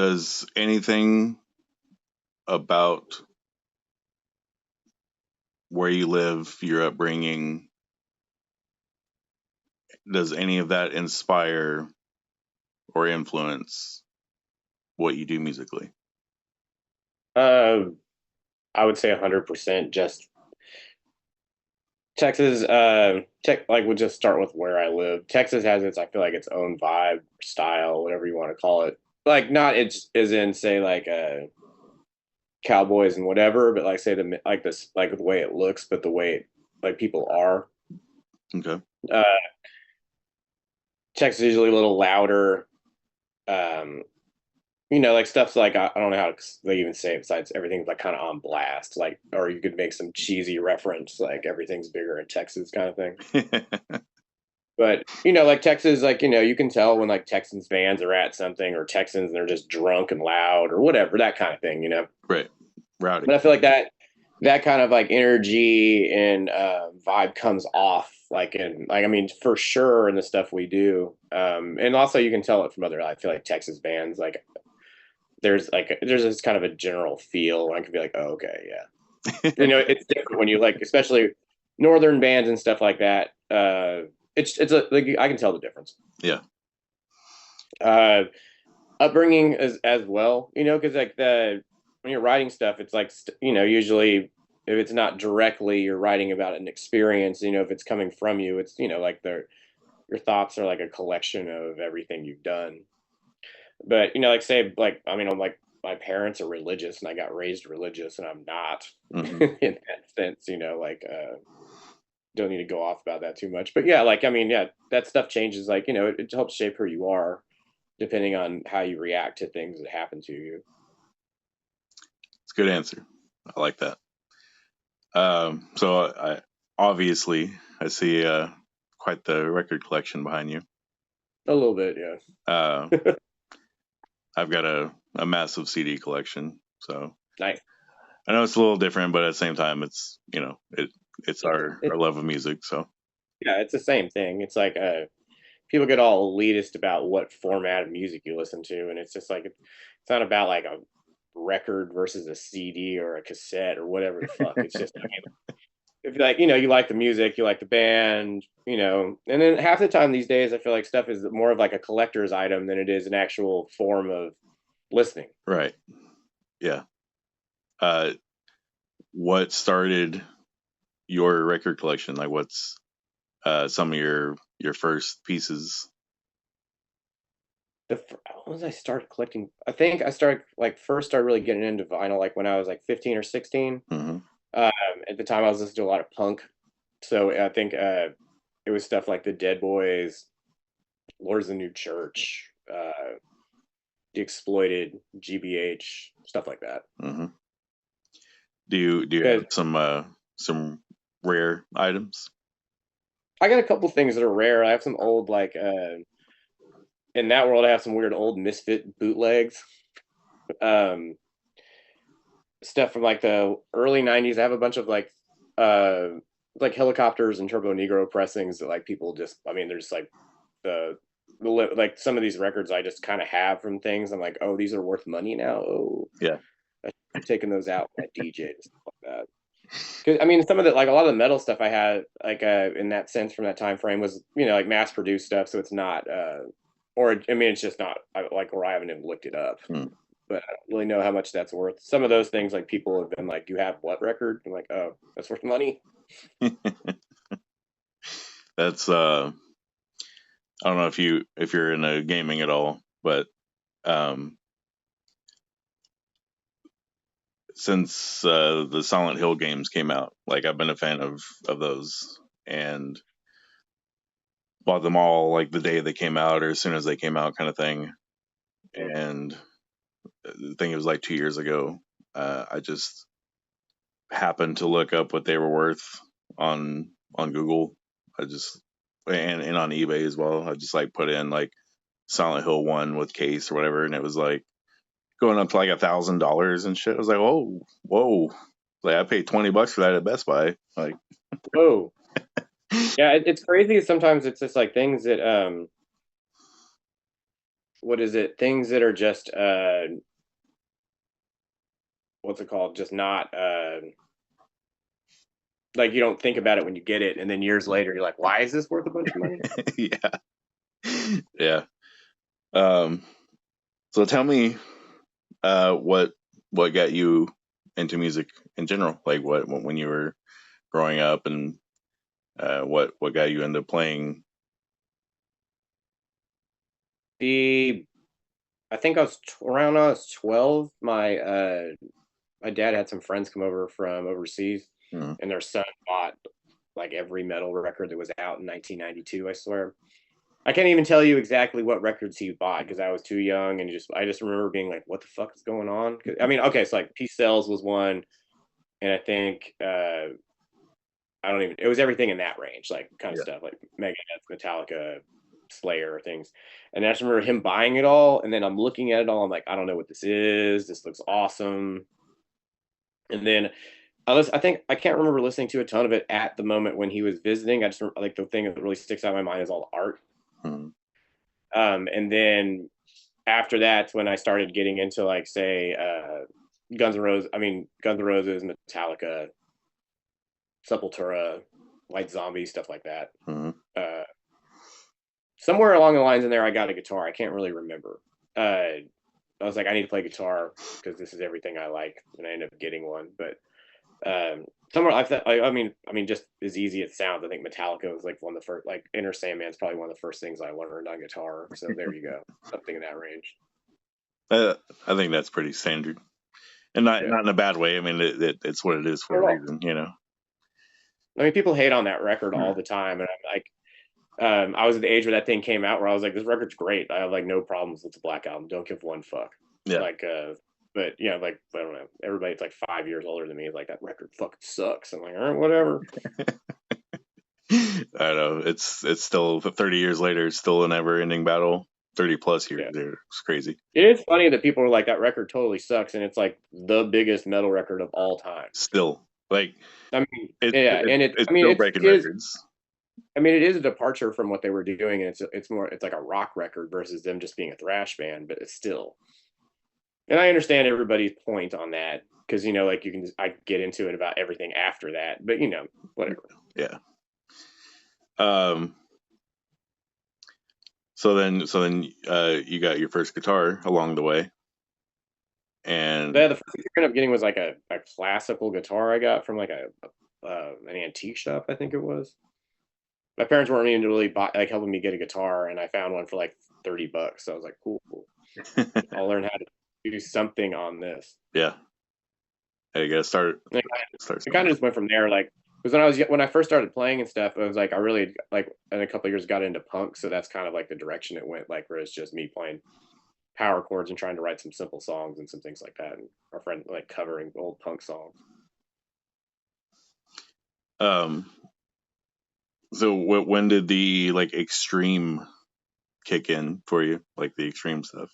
Does anything about where you live, your upbringing, does any of that inspire or influence what you do musically? Uh, I would say 100%. Just Texas. Like we'll just start with where I live. Texas has its, I feel like, its own vibe, style, whatever you want to call it. Like not it's as in say like cowboys and whatever, but like say the like this like the way it looks, but the way like people are. Okay. Uh, Texas is usually a little louder. Um, like stuff's like I don't know how they even say it besides everything's like kind of on blast, like or you could make some cheesy reference like everything's bigger in Texas kind of thing. But like Texas, like you can tell when like Texans fans are at something or Texans and they're just drunk and loud or whatever that kind of thing. Right. Rowdy. But I feel like that kind of like energy and vibe comes off like in like I mean for sure in the stuff we do, and also you can tell it from other I feel like Texas bands like there's this kind of a general feel and I can be like, oh, okay, yeah. It's different when you like, especially northern bands and stuff like that. It's a like I can tell the difference. Yeah. Uh, Upbringing as well, because like when you're writing stuff, it's like usually if it's not directly you're writing about an experience. If it's coming from you, it's like your thoughts are like a collection of everything you've done. But like say like I mean I'm like my parents are religious and I got raised religious and I'm not in that sense, like don't need to go off about that too much. But yeah, like I mean, yeah, that stuff changes like, it helps shape who you are depending on how you react to things that happen to you. It's a good answer. I like that. So I obviously I see quite the record collection behind you. A little bit, yeah. I've got a massive CD collection, so Nice. I know it's a little different, but at the same time, it's it's our It, love of music. So yeah, it's the same thing. It's like people get all elitist about what format of music you listen to, and it's just like it's not about like a record versus a CD or a cassette or whatever the fuck. It's just I mean, if like you like the music, you like the band, and then half the time these days I feel like stuff is more of like a collector's item than it is an actual form of listening. right, yeah. Uh, what started your record collection? Like, what's some of your first pieces? When was I started collecting? I think I started like first started really getting into vinyl like when I was like 15 or 16. Mm-hmm. At the time I was listening to a lot of punk, so I think it was stuff like the Dead Boys, Lords of the New Church, the Exploited, GBH, stuff like that. Mm-hmm. Do you have some rare items? I got a couple things that are rare. I have some old like in that world I have some weird old Misfit bootlegs. Um, Stuff from like the early 90s. I have a bunch of like helicopters and Turbo Negro pressings that like people just I mean there's like the like some of these records I just kind of have from things. I'm like, oh, these are worth money now. Oh, Yeah. I'm taking those out at DJ and stuff like that. Cause I mean, some of the like a lot of the metal stuff I had like in that sense from that time frame was like mass produced stuff, so it's not or I mean it's just not like or I haven't even looked it up, Hmm. but I don't really know how much that's worth. Some of those things like people have been like, you have what record? I'm like, oh, that's worth money. That's I don't know if you're into gaming at all, but um, since the Silent Hill games came out, like I've been a fan of those and bought them all like the day they came out or as soon as they came out, kind of thing. And I think it was like 2 years ago. I just happened to look up what they were worth on Google. I just and on eBay as well. I just like put in like Silent Hill 1 with case or whatever, and it was like going up to like $1,000 and shit. I was like, oh, whoa! Like I paid $20 for that at Best Buy. Like, Whoa. Yeah, it's crazy. Sometimes it's just like things that what is it? Things that are just what's it called? Just not like you don't think about it when you get it, and then years later you're like, why is this worth a bunch of money? Yeah. Yeah. Um, so tell me, what got you into music in general? Like what when you were growing up, and what got you into playing? The I think I was around when I was 12. My dad had some friends come over from overseas, Mhm. and their son bought like every metal record that was out in 1992. I swear. I can't even tell you exactly what records he bought because I was too young, and I just remember being like, "What the fuck is going on?" I mean, okay, so like Peace Cells was one, and I think I don't even. It was everything in that range, like kind of Yeah. stuff like Megadeth, Metallica, Slayer, things. And I just remember him buying it all, and then I'm looking at it all. I'm like, I don't know what this is. This looks awesome. And then I think I can't remember listening to a ton of it at the moment when he was visiting. I just like the thing that really sticks out in my mind is all the art. Mhm. And then after that, when I started getting into like say Guns N' Roses, Metallica, Sepultura, White Zombie, stuff like that. Mhm. Uh, Somewhere along the lines in there, I got a guitar. I can't really remember. I was like, I need to play guitar because this is everything I like, and I ended up getting one. But somewhere I thought, I mean, just as easy as it sounds, I think Metallica was like one of the first. Like Inner Sandman's probably one of the first things I learned on guitar. So there you go, something in that range. Uh, I think that's pretty standard, and not Yeah, not in a bad way. I mean, it's what it is for a reason, you know. I mean, people hate on that record all the time, and I'm like, I was at the age where that thing came out where I was like, this record's great. I have like no problems with the Black Album. Don't give one fuck. Yeah. Like, but yeah, like I don't know. Everybody's like 5 years older than me. Like that record fucking sucks. I'm like, all right, whatever. I know it's still 30 years later. It's still a never-ending battle. 30 plus years Yeah, there. It's crazy. it is funny that people are like that record totally sucks, and it's like the biggest metal record of all time. Still, like I mean, it, yeah, it and it's still it breaking is. records. I mean, it is a departure from what they were doing, and it's more it's like a rock record versus them just being a thrash band, but it's still. And I understand everybody's point on that because like you can I get into it about everything after that, but whatever. Yeah. Um. So then, you got your first guitar along the way, and The first thing I ended up getting was like a classical guitar I got from like an antique shop, I think it was. My parents weren't even really like helping me get a guitar, and I found one for like $30. So I was like, cool. I'll learn how to do something on this. yeah, you gotta And start it kind somewhere. of just went from there. Like, because when I first started playing and stuff, it was like I really like in a couple of years got into punk, so that's kind of like the direction it went. Like, where it's just me playing power chords and trying to write some simple songs and some things like that, and our friend like covering old punk songs. Um. So when did the like extreme kick in for you, like the extreme stuff?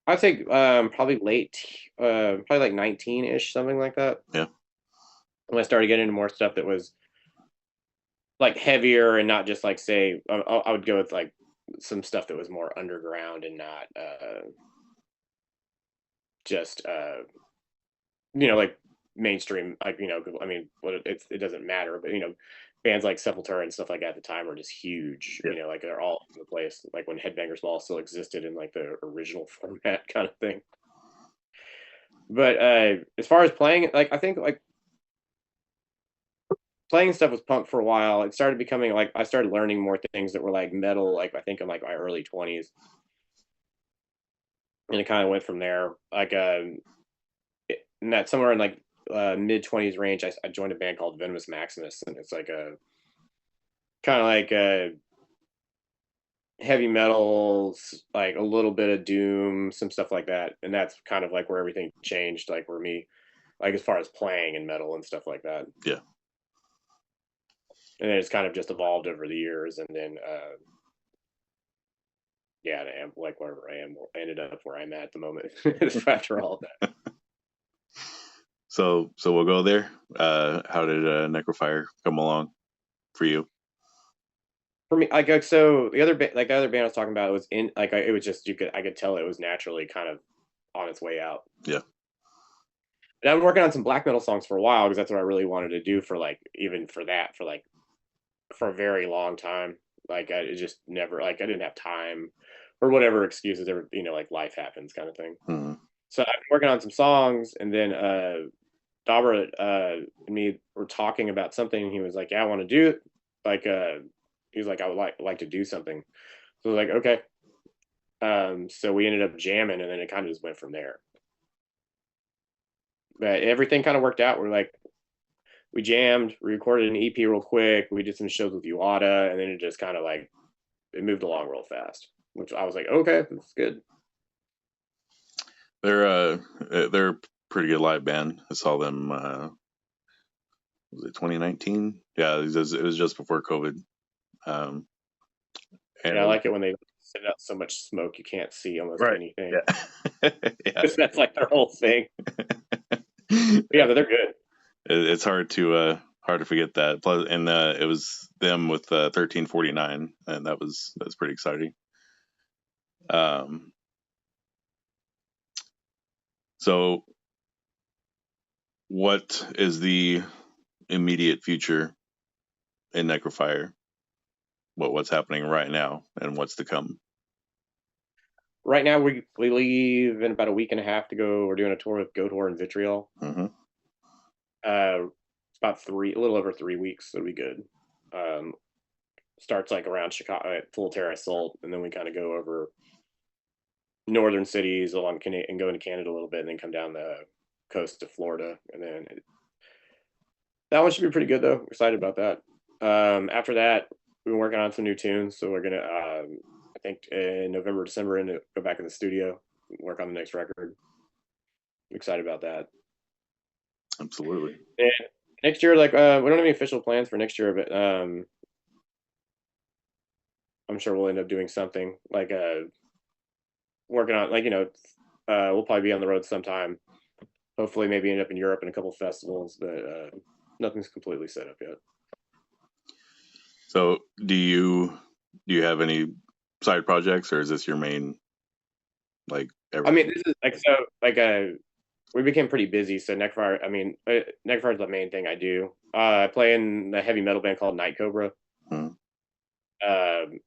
I'd say probably late, probably like 19-ish, something like that. Yeah. When I started getting into more stuff that was like heavier and not just like say I would go with like some stuff that was more underground and not just like mainstream, like I mean it doesn't matter, but bands like Sepultura and stuff like that at the time were just huge, Yeah. like they're all over the place, like when Headbangers Ball still existed in like the original format kind of thing. But as far as playing, like I think like playing stuff with punk for a while, it started becoming like I started learning more things that were like metal, like I think in like my early 20s, and it kind of went from there. Like in that somewhere in like mid 20s range, I joined a band called Venomous Maximus, and it's like a kind of like a heavy metals, like a little bit of doom, some stuff like that, and that's kind of like where everything changed, like where me, like as far as playing in metal and stuff like that, Yeah. and then it's kind of just evolved over the years, and then yeah, I am like wherever I am, I ended up where I'm at the moment after all of that. So we'll go there. How did Necrofier come along for you? for me, like so the other like the other band I was talking about was in like it was just I could tell it was naturally kind of on its way out. Yeah. And I've been working on some black metal songs for a while because that's what I really wanted to do for like even for that for like for a very long time. Like I just never like I didn't have time or whatever excuses ever like life happens kind of thing. Hmm. So I've been working on some songs and then Dabra and me were talking about something and he was like, yeah, I want to do it. Like he was like, I would like to do something. So I was like, okay. So we ended up jamming and then it kind of just went from there. But everything kind of worked out. We're like we jammed, we recorded an EP real quick, we did some shows with Uada, and then it just kind of like it moved along real fast. Which I was like, okay, that's good. They're a pretty good live band. I saw them. Was it 2019? Yeah, it was just before COVID. Um, Yeah, I and like it when they send out so much smoke you can't see almost right, anything. yeah, yeah. That's like their whole thing. But yeah, but they're good. It's hard to forget that. Plus, and it was them with 1349, and that's pretty exciting. Um, so what is the immediate future in Necrofier? What's happening right now, and what's to come? Right now we leave in about a week and a half to go. We're doing a tour with Goat and Vitriol. Hmm. It's about a little over 3 weeks. So it'll be good. Um, Starts like around Chicago at Full Terra Assault, and then we kind of go over northern cities along and go into Canada a little bit, and then come down the coast to Florida, and then that one should be pretty good though. Excited about that. After that, we've been working on some new tunes, so we're gonna I think in November, December, and go back in the studio, work on the next record. I'm excited about that. Absolutely. And next year, like we don't have any official plans for next year, but I'm sure we'll end up doing something like working on like we'll probably be on the road sometime. Hopefully, maybe end up in Europe in a couple of festivals, but nothing's completely set up yet. So, do you have any side projects, or is this your main, like, I mean, everything? this is like so like we became pretty busy. So Necrofier, I mean, Necrofier is the main thing I do. I play in a heavy metal band called Night Cobra. Hmm. Um,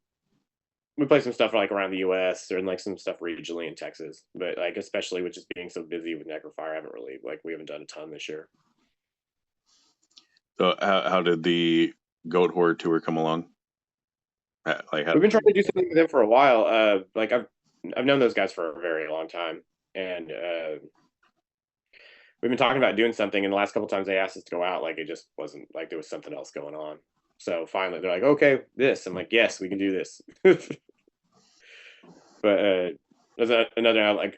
we play some stuff like around the U.S. or like some stuff regionally in Texas, but like especially with just being so busy with Necrofier, I haven't really like we haven't done a ton this year. So, how did the Goat Horde tour come along? Like, how We've did been trying to do something with them for a while. Like I've known those guys for a very long time, and we've been talking about doing something. And the last couple times they asked us to go out, like it just wasn't like there was something else going on. So finally, they're like, "Okay, this." I'm like, "Yes, we can do this." But there's another like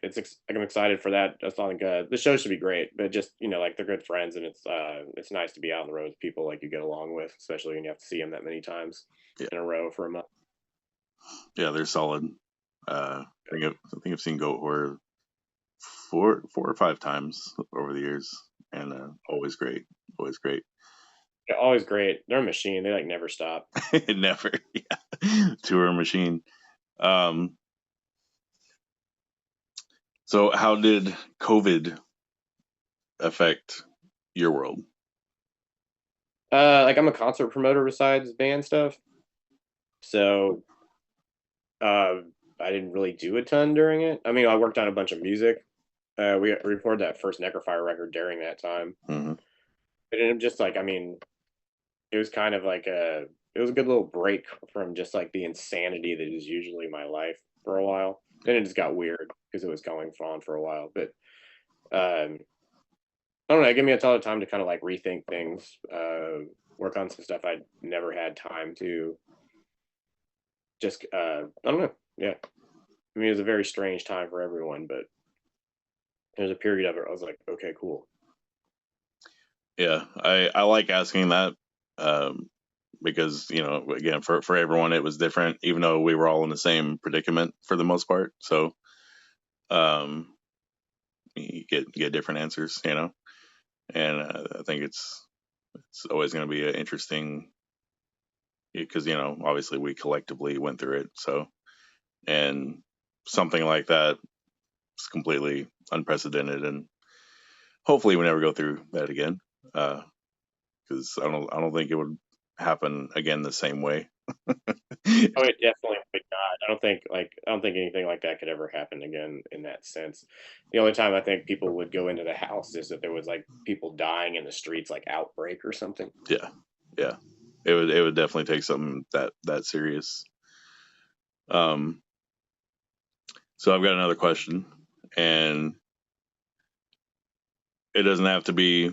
I'm excited for that. I think the show should be great, but just like they're good friends, and it's nice to be out on the road with people like you get along with, especially when you have to see them that many times yeah, in a row for a month. yeah, they're solid. I think I've seen Goat Horde four or five times over the years, and always great, always great. They're always great. They're a machine. They like never stop. Never, yeah, tour machine. Um, so how did COVID affect your world? Like I'm a concert promoter besides band stuff, so uh, I didn't really do a ton during it. I mean, I worked on a bunch of music. We recorded that first Necrofier record during that time. Hmm. But it just like I mean, it was kind of like it was a good little break from just like the insanity that is usually my life for a while. Then it just got weird because it was going on for a while. But um, I don't know. It gave me a ton of time to kind of like rethink things, work on some stuff I'd never had time to. Just I don't know. Yeah, I mean, it was a very strange time for everyone, but there's a period of it. I was like, okay, cool. Yeah, I like asking that, um, because again, for everyone it was different, even though we were all in the same predicament for the most part. So um, you get different answers, and I think it's always going to be an interesting because obviously we collectively went through it. So, and something like that is completely unprecedented, and hopefully we never go through that again. Because I don't think it would happen again the same way. Oh, it definitely would not. I don't think anything like that could ever happen again in that sense. The only time I think people would go into the house is if there was like people dying in the streets, like outbreak or something. Yeah, yeah. It would definitely take something that serious. So I've got another question, and it doesn't have to be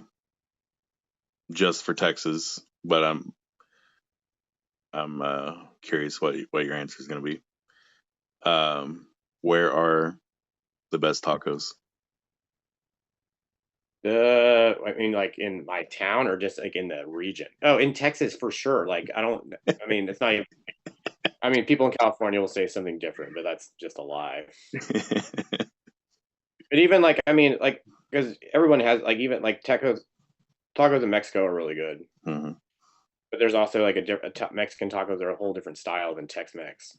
just for Texas, but I'm curious what your answer is going to be. Where are the best tacos? I mean, like in my town or just like in the region? Oh, in Texas for sure. Like, I don't, I mean, it's not even, I mean, people in California will say something different, but that's just a lie. But even like, I mean, like, because everyone has like, even like tacos in Mexico are really good. Mhm. But there's also like Mexican tacos are a whole different style than Tex-Mex,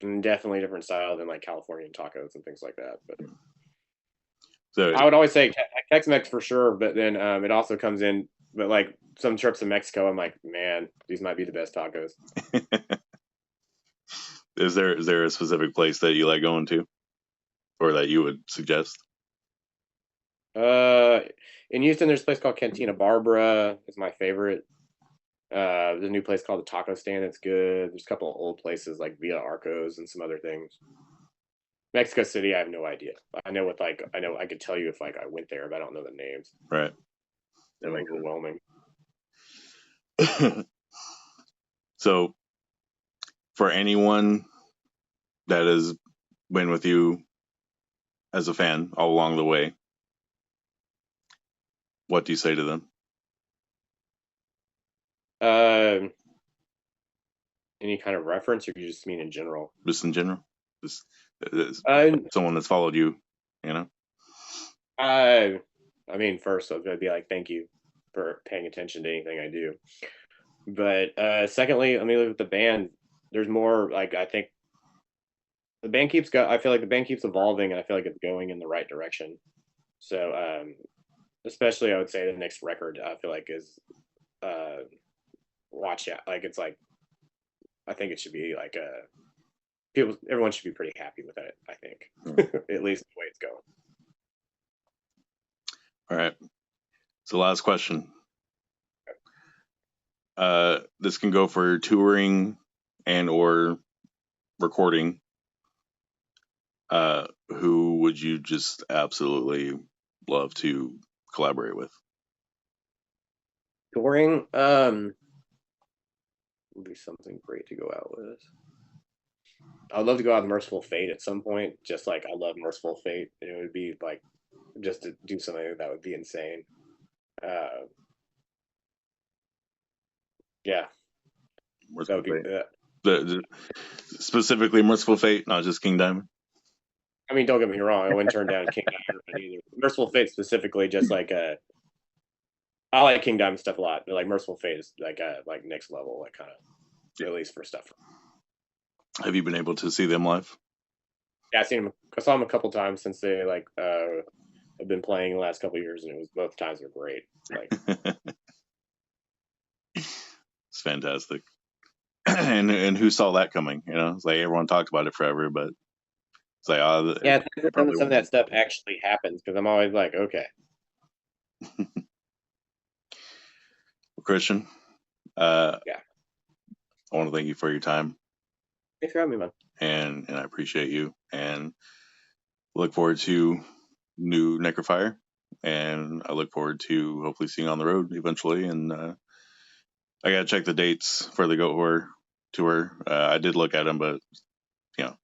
and definitely a different style than like Californian tacos and things like that. But So I would always say Tex-Mex for sure, but then it also comes in. But like some trips to Mexico, I'm like, man, these might be the best tacos. is there a specific place that you like going to, or that you would suggest? Uh, in Houston, there's a place called Cantina Barbara. It's my favorite. There's a new place called the Taco Stand that's good. There's a couple of old places like Villa Arcos and some other things. Mexico City, I have no idea. I know I could tell you if like I went there, but I don't know the names. Right. That They're makes overwhelming. sense. So, for anyone that has been with you as a fan all along the way, what do you say to them? Um, any kind of reference, or you just mean in general? Just in general, just uh, Uh, someone that's followed you, you know. I mean, first I'd be like, thank you for paying attention to anything I do. But secondly, I mean, with the band, there's more. Like, I think the band keeps go. I feel like the band keeps evolving, and I feel like it's going in the right direction. So, especially I would say the next record, I feel like is uh, watch out. Like, it's like I think it should be like a everyone should be pretty happy with it. I think at least the way it's going. All right. So, last question. This can go for touring and or recording. Who would you just absolutely love to collaborate with? Touring, would be something great to go out with. I'd love to go out with Merciful Fate at some point. Just like I love Merciful Fate, and it would be like just to do something that would be insane. Uh, yeah, that Merciful would be. Fate. The specifically Merciful Fate, not just King Diamond. I mean, don't get me wrong. I wouldn't turn down King Diamond either. Merciful Fate specifically, just like I like King Diamond stuff a lot, but like Merciful Fate is like next level, like kind of at least for stuff. Have you been able to see them live? Yeah, I saw them a couple times since they like have been playing the last couple of years, and it was both times were great. Like, It's fantastic. and who saw that coming? It's like everyone talked about it forever, but it's like, oh, yeah, it some probably of that won't. stuff actually happens because I'm always like, okay, Well, Christian, yeah, I want to thank you for your time, thanks for having me, man. and I appreciate you, and look forward to new Necrofier, and I look forward to hopefully seeing you on the road eventually. And I gotta check the dates for the Goat Horror tour. I did look at them, but you know,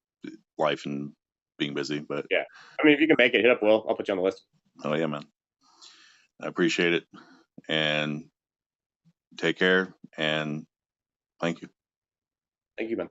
life and being busy. But Yeah, I mean, if you can make it, hit up Will. I'll put you on the list. oh yeah, man, I appreciate it, and take care, and thank you. Thank you, man.